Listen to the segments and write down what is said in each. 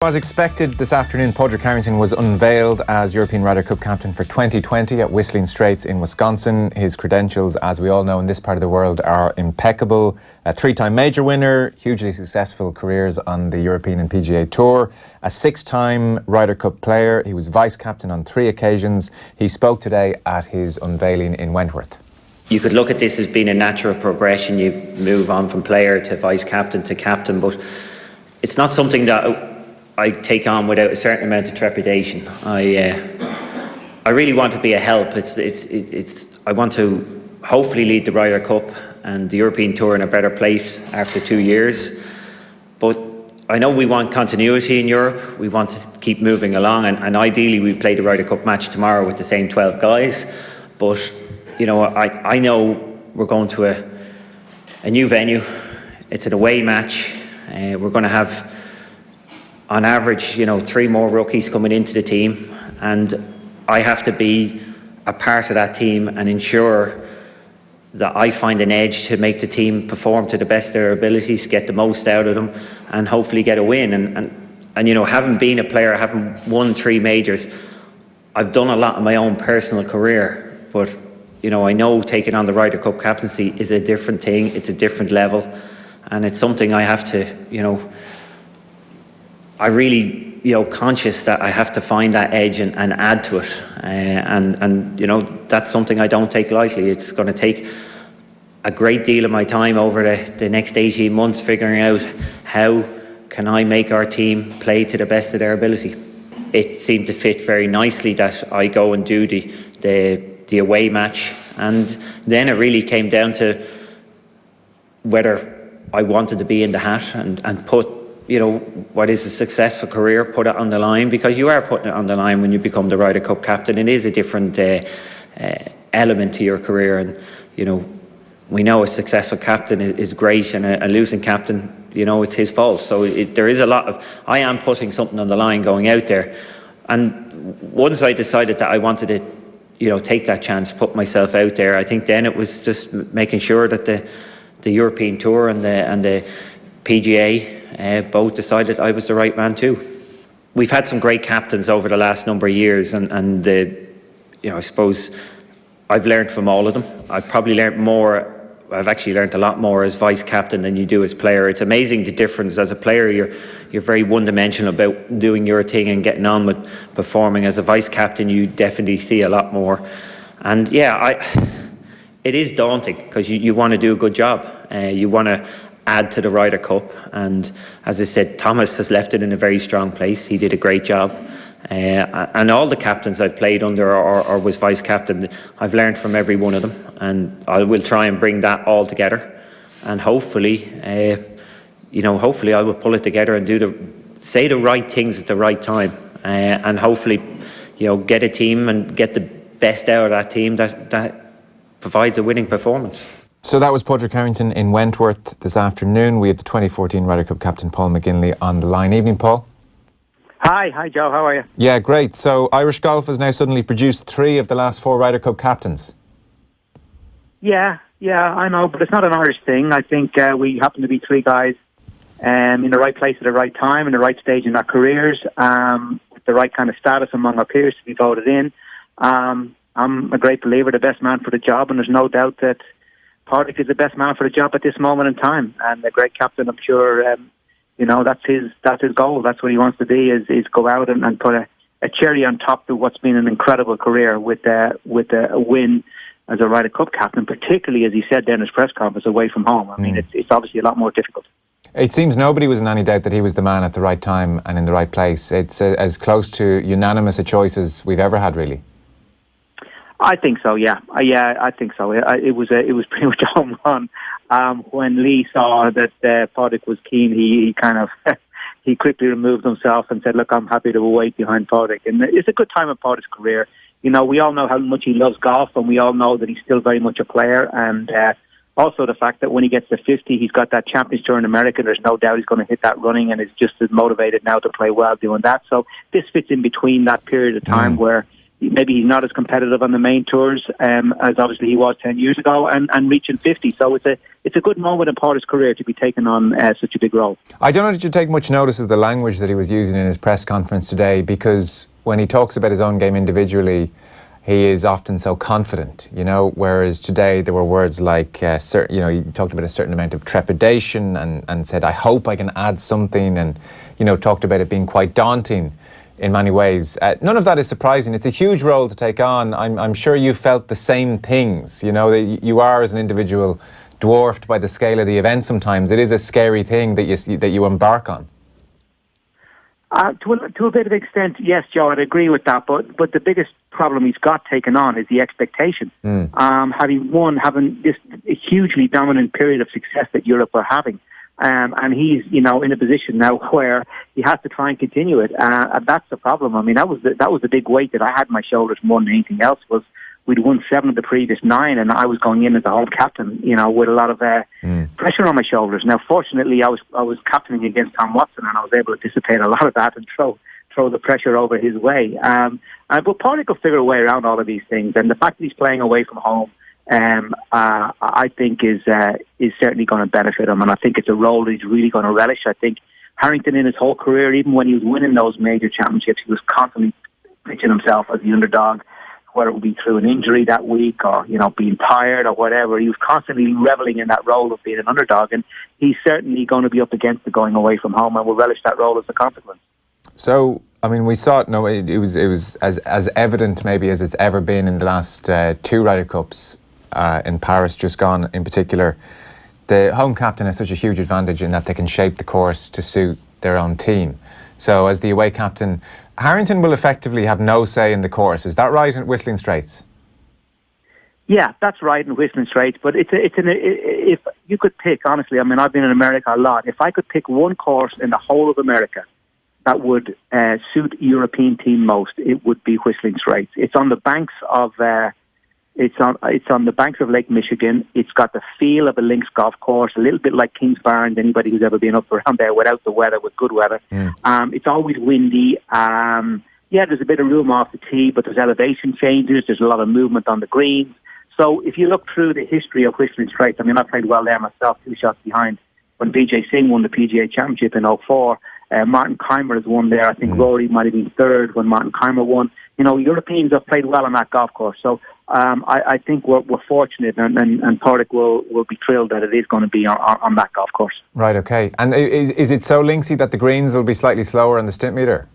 As expected, this afternoon, Padraig Harrington was unveiled as European Ryder Cup captain for 2020 at Whistling Straits in Wisconsin. His credentials, as we all know in this part of the world, are impeccable. A three-time major winner, hugely successful careers on the European and PGA Tour, a six-time Ryder Cup player. He was vice-captain on 3 occasions. He spoke today at his unveiling in Wentworth. You could look at this as being a natural progression. You move on from player to vice-captain to captain, but it's not something that I take on without a certain amount of trepidation. I really want to be a help. I want to hopefully lead the Ryder Cup and the European Tour in a better place after 2 years. But I know we want continuity in Europe. We want to keep moving along, and ideally we play the Ryder Cup match tomorrow with the same 12 guys. But you know, I know we're going to a new venue. It's an away match. We're going to have, on average, 3 more rookies coming into the team, and I have to be a part of that team and ensure that I find an edge to make the team perform to the best of their abilities, get the most out of them, and hopefully get a win. And having been a player, having won 3 majors, I've done a lot in my own personal career, but I know taking on the Ryder Cup captaincy is a different thing. It's a different level, and it's something I have to, I really, conscious that I have to find that edge and add to it. And that's something I don't take lightly. It's going to take a great deal of my time over the next 18 months figuring out how can I make our team play to the best of their ability. It seemed to fit very nicely that I go and do the away match, and then it really came down to whether I wanted to be in the hat and put what is a successful career, put it on the line, because you are putting it on the line when you become the Ryder Cup captain. It is a different element to your career, and we know a successful captain is great, and a losing captain, it's his fault. So there is a lot of, I am putting something on the line going out there, and once I decided that I wanted to take that chance, put myself out there, I think then it was just making sure that the European Tour and the PGA both decided I was the right man too. We've had some great captains over the last number of years, and I suppose I've learned from all of them. I've probably learned more. I've actually learned a lot more as vice captain than you do as player. It's amazing the difference. As a player, you're very one-dimensional about doing your thing and getting on with performing. As a vice captain, you definitely see a lot more. And it is daunting because you want to do a good job. You want to add to the Ryder Cup, and as I said, Thomas has left it in a very strong place. He did a great job, and all the captains I've played under or was vice captain, I've learned from every one of them, and I will try and bring that all together, and hopefully hopefully I will pull it together and say the right things at the right time, and hopefully get a team and get the best out of that team that provides a winning performance. So that was Padraig Harrington in Wentworth this afternoon. We have the 2014 Ryder Cup captain Paul McGinley on the line. Evening, Paul. Hi Joe, how are you? Yeah, great. So Irish golf has now suddenly produced 3 of the last 4 Ryder Cup captains. Yeah, I know, but it's not an Irish thing. I think we happen to be 3 guys in the right place at the right time, in the right stage in our careers, with the right kind of status among our peers to be voted in. I'm a great believer, the best man for the job, and there's no doubt that Pádraig is the best man for the job at this moment in time, and a great captain. I'm sure that's his goal. That's what he wants to be, is go out and put a cherry on top of what's been an incredible career with a win as a Ryder Cup captain, particularly, as he said there in his press conference, away from home. I mean, it's obviously a lot more difficult. It seems nobody was in any doubt that he was the man at the right time and in the right place. It's as close to unanimous a choice as we've ever had, really. I think so, yeah. I think so. It was pretty much a home run. When Lee saw that Pádraig was keen, he kind of he quickly removed himself and said, "Look, I'm happy to wait behind Pádraig." And it's a good time in Pádraig's career. We all know how much he loves golf, and we all know that he's still very much a player. And also the fact that when he gets to 50, he's got that Champions Tour in America. There's no doubt he's going to hit that running, and is just as motivated now to play well doing that. So this fits in between that period of time where maybe he's not as competitive on the main tours as obviously he was 10 years ago, and reaching 50. So it's a good moment in Padraig's career to be taking on such a big role. I don't know that you take much notice of the language that he was using in his press conference today, because when he talks about his own game individually, he is often so confident, whereas today there were words like, he talked about a certain amount of trepidation and said, I hope I can add something, and, talked about it being quite daunting in many ways. None of that is surprising. It's a huge role to take on. I'm sure you felt the same things. You are, as an individual, dwarfed by the scale of the event sometimes. It is a scary thing that you embark on. To a bit of extent, yes, Joe, I'd agree with that. But the biggest problem he's got taken on is the expectation. Having this hugely dominant period of success that Europe are having. And he's, in a position now where he has to try and continue it. And that's the problem. I mean, that was the big weight that I had on my shoulders more than anything else. Was we'd won 7 of the previous 9, and I was going in as the home captain, with a lot of pressure on my shoulders. Now, fortunately, I was captaining against Tom Watson, and I was able to dissipate a lot of that and throw the pressure over his way. But Pádraig will figure a way around all of these things, and the fact that he's playing away from home, I think is certainly going to benefit him, and I think it's a role that he's really going to relish. I think Harrington, in his whole career, even when he was winning those major championships, he was constantly pitching himself as the underdog, whether it would be through an injury that week or, being tired or whatever. He was constantly reveling in that role of being an underdog, and he's certainly going to be up against it going away from home, and will relish that role as a consequence. So, I mean, we saw it. No, it was as evident maybe as it's ever been in the last 2 Ryder Cups in Paris just gone. In particular, the home captain has such a huge advantage in that they can shape the course to suit their own team. So, as the away captain, Harrington will effectively have no say in the course. Is that right at Whistling Straits? Yeah, that's right in Whistling Straits. But if you could pick, honestly, I mean, I've been in America a lot. If I could pick one course in the whole of America that would suit European team most, it would be Whistling Straits. It's on the banks of it's on the banks of Lake Michigan. It's got the feel of a links golf course, a little bit like Kings Barnes. Anybody who's ever been up around there without the weather, with good weather. It's always windy. There's a bit of room off the tee, but there's elevation changes. There's a lot of movement on the greens. So if you look through the history of Whistling Straits, I mean, I played well there myself, 2 shots behind when Vijay Singh won the PGA Championship in 2004. Martin Keimer has won there. I think Rory might have been 3rd when Martin Keimer won. Europeans have played well on that golf course. So I think we're fortunate, and Pádraig will be thrilled that it is going to be on that golf course. Right, okay. And is it so linksy that the greens will be slightly slower on the Stimpmeter?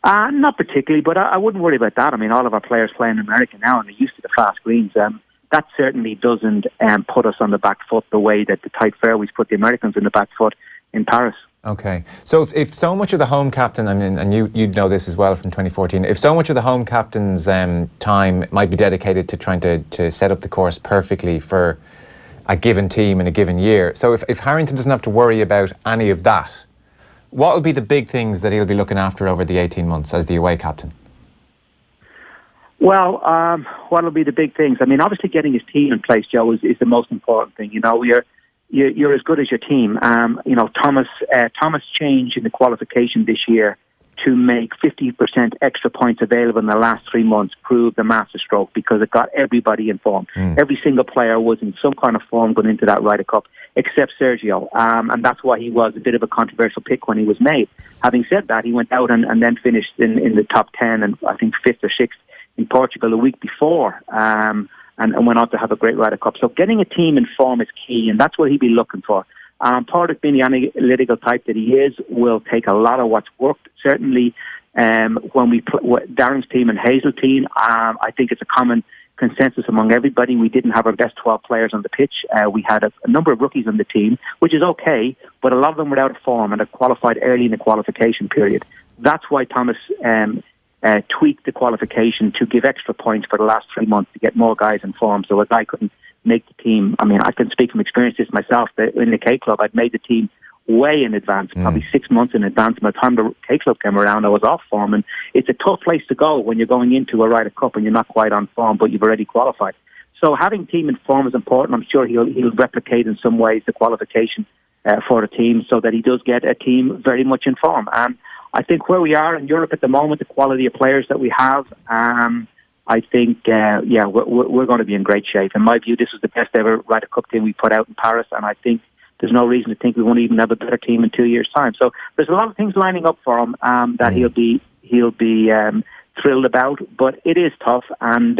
Not particularly, but I wouldn't worry about that. I mean, all of our players play in America now, and they're used to the fast greens. That certainly doesn't put us on the back foot the way that the tight fairways put the Americans in the back foot in Paris. Okay, so if so much of the home captain, I mean, and you'd know this as well from 2014, if so much of the home captain's time might be dedicated to trying to set up the course perfectly for a given team in a given year, so if Harrington doesn't have to worry about any of that, what will be the big things that he'll be looking after over the 18 months as the away captain? Well, what will be the big things? I mean, obviously getting his team in place, Joe, is the most important thing. You're as good as your team. Thomas changed in the qualification this year to make 50% extra points available in the last 3 months proved the masterstroke, because it got everybody in form. Every single player was in some kind of form going into that Ryder Cup, except Sergio. And that's why he was a bit of a controversial pick when he was made. Having said that, he went out and then finished in the top 10 and I think 5th or 6th in Portugal a week before. And went on to have a great Ryder Cup. So getting a team in form is key, and that's what he'd be looking for. Pádraig, being the analytical type that he is, will take a lot of what's worked. Certainly, when we Darren's team and Hazel's team, I think it's a common consensus among everybody. We didn't have our best 12 players on the pitch. We had a number of rookies on the team, which is okay, but a lot of them were out of form and had qualified early in the qualification period. That's why Thomas tweaked the qualification to give extra points for the last 3 months to get more guys in form. So as I couldn't make the team, I mean, I can speak from experience this myself, that in the K Club, I'd made the team way in advance, probably 6 months in advance. By the time the K Club came around, I was off form, and it's a tough place to go when you're going into a Ryder Cup and you're not quite on form, but you've already qualified. So having team in form is important. I'm sure he'll replicate in some ways the qualification for the team so that he does get a team very much in form. And I think where we are in Europe at the moment, the quality of players that we have, I think, we're going to be in great shape. In my view, this was the best ever Ryder Cup team we put out in Paris, and I think there's no reason to think we won't even have a better team in 2 years' time. So there's a lot of things lining up for him that he'll be thrilled about. But it is tough, and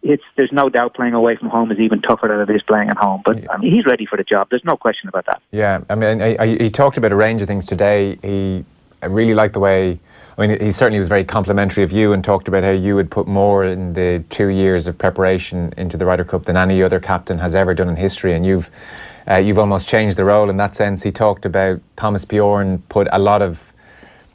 there's no doubt playing away from home is even tougher than it is playing at home. But I mean, he's ready for the job. There's no question about that. Yeah, I mean, he talked about a range of things today. I really liked the way. I mean, he certainly was very complimentary of you and talked about how you would put more in the 2 years of preparation into the Ryder Cup than any other captain has ever done in history. And you've almost changed the role in that sense. He talked about Thomas Bjorn put a lot of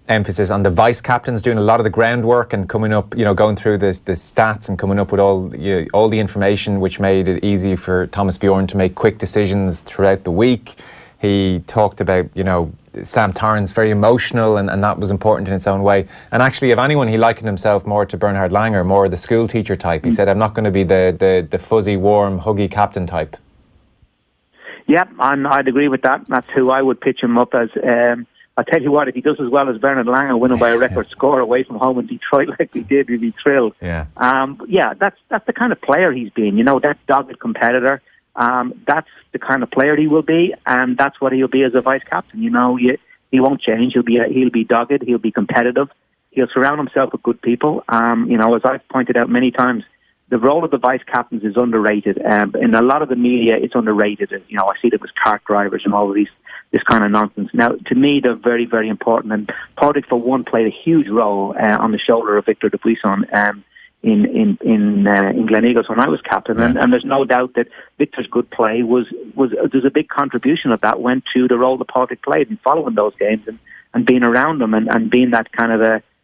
emphasis on the vice captains doing a lot of the groundwork and coming up, going through the stats and coming up with all the information, which made it easy for Thomas Bjorn to make quick decisions throughout the week. He talked about, Sam Torrance, very emotional, and that was important in its own way. And actually, if anyone, he likened himself more to Bernhard Langer, more the school teacher type. He said, I'm not going to be the fuzzy, warm, huggy captain type. Yeah, I'd agree with that. That's who I would pitch him up as. I'll tell you what, if he does as well as Bernhard Langer, winning by a record score away from home in Detroit like we did, we'd be thrilled. Yeah. That's the kind of player he's been. That dogged competitor. That's the kind of player he will be, and that's what he'll be as a vice captain. He won't change. He'll be dogged. He'll be competitive. He'll surround himself with good people. As I've pointed out many times, the role of the vice captains is underrated. In a lot of the media, it's underrated. I see them as cart drivers and all of this kind of nonsense. Now, to me, they're very, very important. And Pádraig, for one, played a huge role on the shoulder of Victor Dubuisson in Gleneagles when I was captain, and there's no doubt that Victor's good play there's a big contribution of that went to the role that Pádraig played in following those games and being around them and being that kind of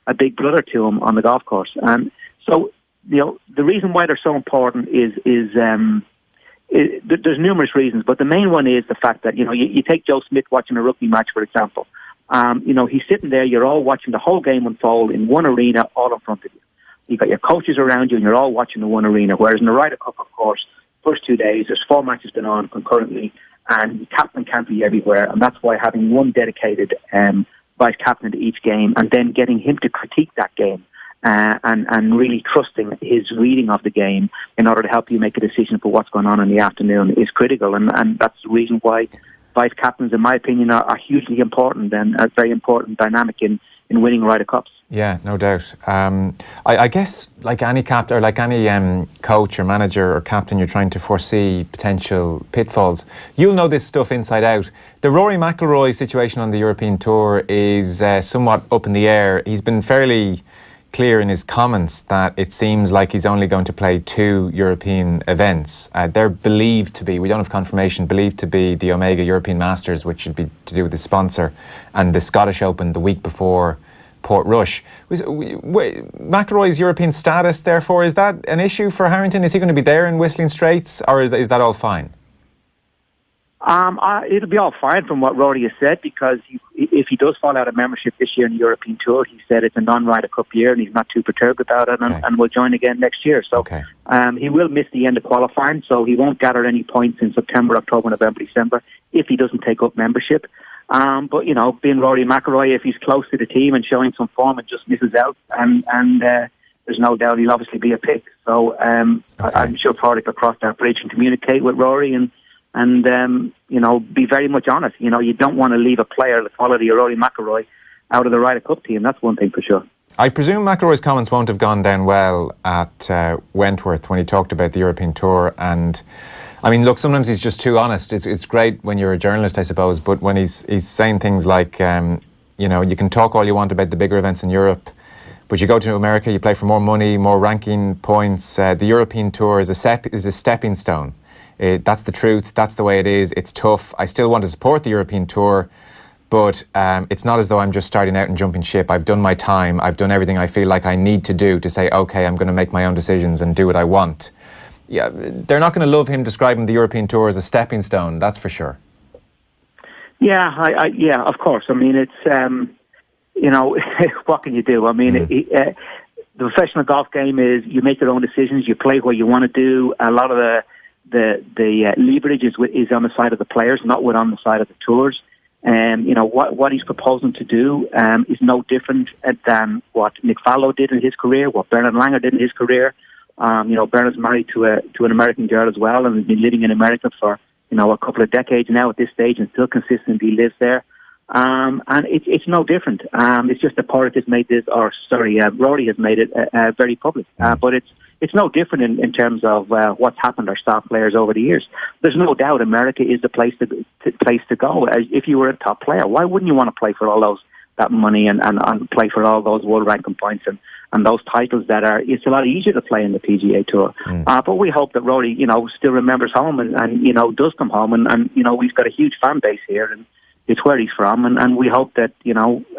a big brother to him on the golf course. And so, the reason why they're so important is there's numerous reasons, but the main one is the fact that you take Joe Smith watching a rugby match, for example. He's sitting there, you're all watching the whole game unfold in one arena, all in front of you. You've got your coaches around you and you're all watching the one arena. Whereas in the Ryder Cup, of course, first 2 days, there's 4 matches going on concurrently and the captain can't be everywhere. And that's why having one dedicated vice captain to each game and then getting him to critique that game and really trusting his reading of the game in order to help you make a decision for what's going on in the afternoon is critical. And that's the reason why vice captains, in my opinion, are hugely important and a very important dynamic in winning Ryder Cups. Yeah, no doubt. I guess like any captain or like any coach or manager or captain, you're trying to foresee potential pitfalls. You'll know this stuff inside out. The Rory McIlroy situation on the European Tour is somewhat up in the air. He's been fairly clear in his comments that it seems like he's only going to play 2 European events. They're believed to be, we don't have confirmation, believed to be the Omega European Masters, which should be to do with the sponsor, and the Scottish Open the week before Portrush. McIlroy's European status, therefore, is that an issue for Harrington? Is he going to be there in Whistling Straits, or is that all fine? It'll be all fine from what Rory has said, because if he does fall out of membership this year in the European Tour, he said it's a non-Ryder Cup year and he's not too perturbed about it, and will join again next year. So he will miss the end of qualifying, so he won't gather any points in September, October, November, December if he doesn't take up membership. But being Rory McIlroy, if he's close to the team and showing some form and just misses out, and there's no doubt he'll obviously be a pick. So I'm sure Pádraig will cross that bridge and communicate with Rory and be very much honest. You don't want to leave a player the quality of Rory McIlroy out of the Ryder Cup team. That's one thing for sure. I presume McIlroy's comments won't have gone down well at Wentworth when he talked about the European Tour. And I mean, look, sometimes he's just too honest. It's great when you're a journalist, I suppose, but when he's saying things like, you can talk all you want about the bigger events in Europe, but you go to America, you play for more money, more ranking points. The European Tour is a stepping stone. That's the truth. That's the way it is. It's tough. I still want to support the European Tour, but it's not as though I'm just starting out and jumping ship. I've done my time. I've done everything I feel like I need to do to say, okay, I'm going to make my own decisions and do what I want. Yeah, they're not going to love him describing the European Tour as a stepping stone, that's for sure. Yeah, yeah, of course. I mean, it's, what can you do? I mean, the professional golf game is you make your own decisions, you play what you want to do. A lot of the leverage is on the side of the players, not on the side of the tours. What he's proposing to do is no different than what Nick Fallow did in his career, what Bernard Langer did in his career. Bernard's married to an American girl as well, and has been living in America for a couple of decades now at this stage, and still consistently lives there. And it's no different. It's just that Rory has made it very public. But it's no different in terms of what's happened to our star players over the years. There's no doubt America is the place to go. If you were a top player, why wouldn't you want to play for all that money and play for all those world ranking points and those titles it's a lot easier to play in the PGA Tour. But we hope that Rory, still remembers home and does come home and we've got a huge fan base here and it's where he's from and we hope that,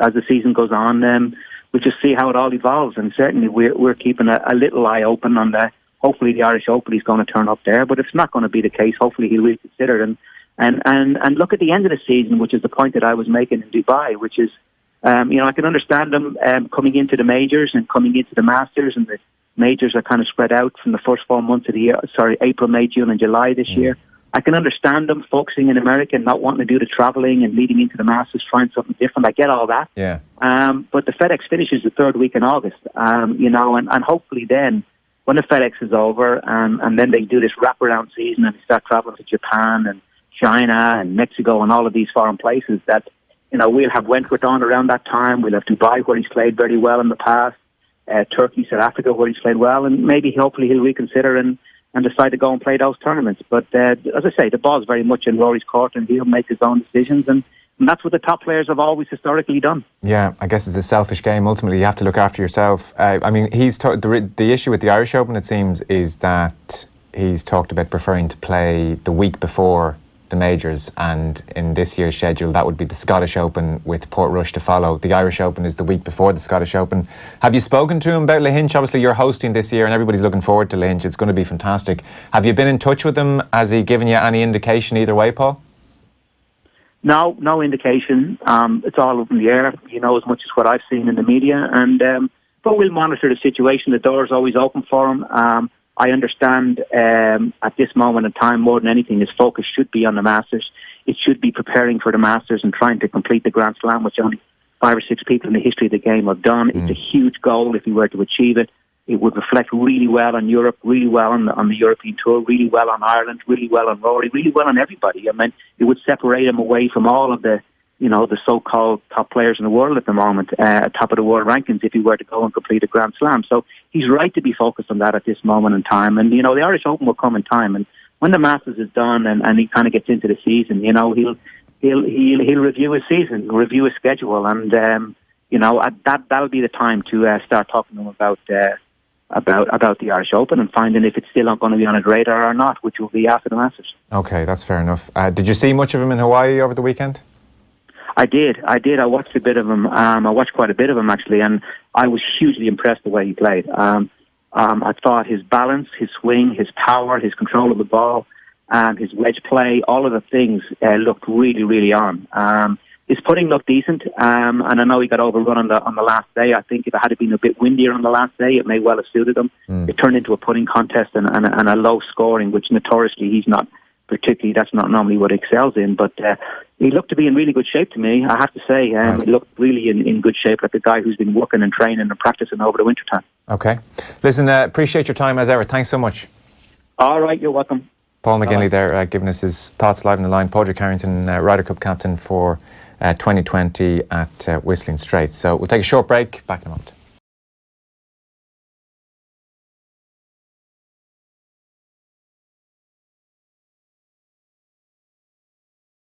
as the season goes on, we'll just see how it all evolves. And certainly we're keeping a little eye open on hopefully the Irish Open is going to turn up there. But if it's not going to be the case, hopefully he'll reconsider and look at the end of the season, which is the point that I was making in Dubai, which is, I can understand them coming into the majors and coming into the Masters, and the majors are kind of spread out from the first 4 months of the year, April, May, June and July this year. I can understand them focusing in America and not wanting to do the travelling and leading into the Masters, trying something different. I get all that. Yeah. But the FedEx finishes the third week in August, and hopefully then, when the FedEx is over and then they do this wraparound season and they start travelling to Japan and China and Mexico and all of these foreign places, that we'll have Wentworth on around that time. We'll have Dubai, where he's played very well in the past, Turkey, South Africa, where he's played well, and maybe hopefully he'll reconsider and decide to go and play those tournaments. But as I say, the ball's very much in Rory's court, and he'll make his own decisions, and that's what the top players have always historically done. Yeah, I guess it's a selfish game. Ultimately, you have to look after yourself. The issue with the Irish Open, it seems, is that he's talked about preferring to play the week before the majors, and in this year's schedule that would be the Scottish Open with Portrush to follow. The Irish Open is the week before the Scottish Open. Have you spoken to him about Lahinch? Obviously you're hosting this year and everybody's looking forward to Lahinch. It's going to be fantastic. Have you been in touch with him? Has he given you any indication either way, Paul? No indication. It's all up in the air, as much as what I've seen in the media, and but we'll monitor the situation. The door's always open for him. I understand at this moment in time, more than anything, his focus should be on the Masters. It should be preparing for the Masters and trying to complete the Grand Slam, which only 5 or 6 people in the history of the game have done. It's a huge goal if he were to achieve it. It would reflect really well on Europe, really well on the European Tour, really well on Ireland, really well on Rory, really well on everybody. I mean, it would separate him away from all of the so-called top players in the world at the moment, top of the world rankings, if he were to go and complete a Grand Slam. So he's right to be focused on that at this moment in time. And, the Irish Open will come in time. And when the Masters is done and he kind of gets into the season, he'll review his season, review his schedule. And, that'll be the time to start talking to him about the Irish Open and finding if it's still not going to be on his radar or not, which will be after the Masters. Okay, that's fair enough. Did you see much of him in Hawaii over the weekend? I did. I watched a bit of him. I watched quite a bit of him, actually, and I was hugely impressed the way he played. I thought his balance, his swing, his power, his control of the ball, his wedge play, all of the things looked really, really on. His putting looked decent, and I know he got overrun on the last day. I think if it had been a bit windier on the last day, it may well have suited him. It turned into a putting contest and a low scoring, which notoriously he's not particularly, that's not normally what he excels in, but he looked to be in really good shape to me, I have to say. He looked really in good shape, like a guy who's been working and training and practicing over the winter time. Okay. Listen, appreciate your time as ever. Thanks so much. All right, you're welcome. Paul McGinley there, giving us his thoughts live on the line. Padraig Harrington, Ryder Cup captain for 2020 at Whistling Straits. So we'll take a short break. Back in a moment.